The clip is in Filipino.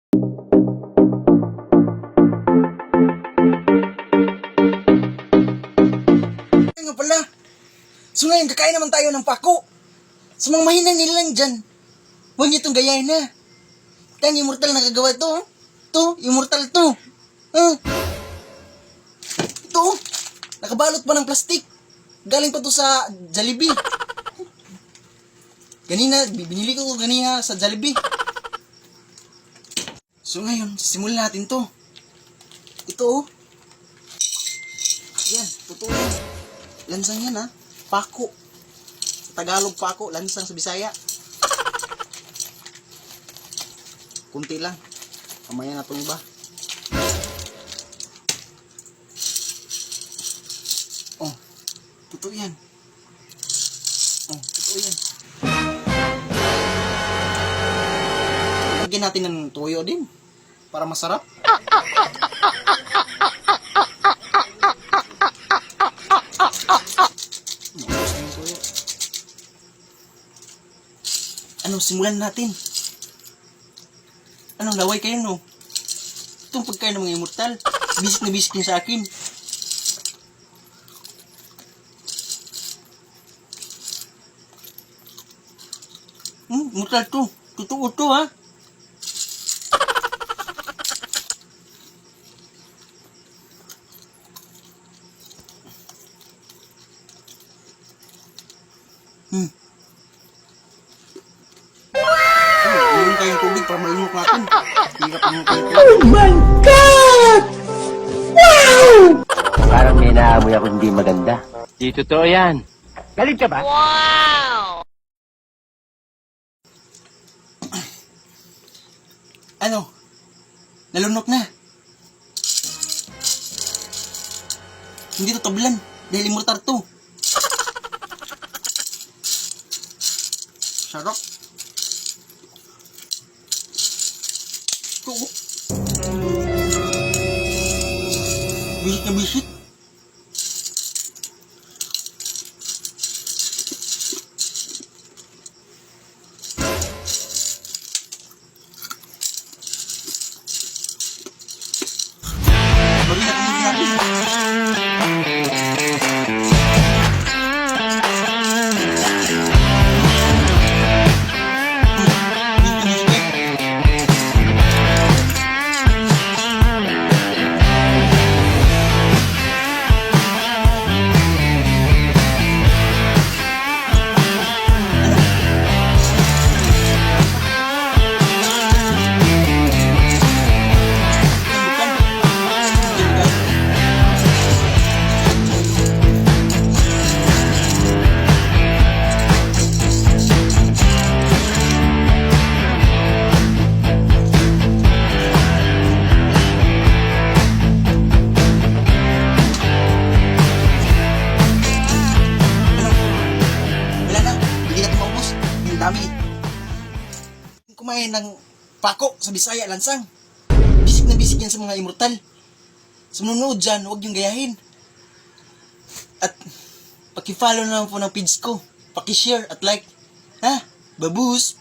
Ay nga pala. So ngayon, kakain naman tayo ng pako. Sa mga mahina nilang dyan, huwag niyo itong gayahin na. Tang immortal na kagawa ito. Ito, immortal to. Ito, nakabalot pa ng plastik. Galing pa to sa Jollibee. Ganina, binili ko ganina sa Jollibee. So ngayon, simulan natin to. Ito, yan, totoo yan. Lansang yan, ha. Pako. Sa Tagalog, pako. Lansang sa Bisaya. Kunti lang. Kamaya na itong iba. Oh, totoo yan. Oh, totoo yan. Lagyan natin ng toyo din. Para masarap. Ano, simulan natin. Ano, laway kayo, no? Itong pagkain ng mga immortal. Bisik na bisik niya sa akin. Immortal to. Totoo to, ha? Inom tayong tubig para malunok natin. Hirap inom tayong tubig. Oh my God! Wow! Parang may naamoy ako hindi maganda. Di totoo yan. Galit ka ba? Ano? Nalunok na. Hindi to tablan. Dahil immortal to. Sarap. Ito. Bisit na bisit. Bagi na kami natin. Wala na, hindi natin maubos. Ang dami. Kumain ng pako sa Bisaya, lansang. Bisik na bisik yan sa mga immortal. Sumunod dyan, huwag yung gayahin. At paki-follow na lang po ng page ko. Paki-share at like. Ha? Babus!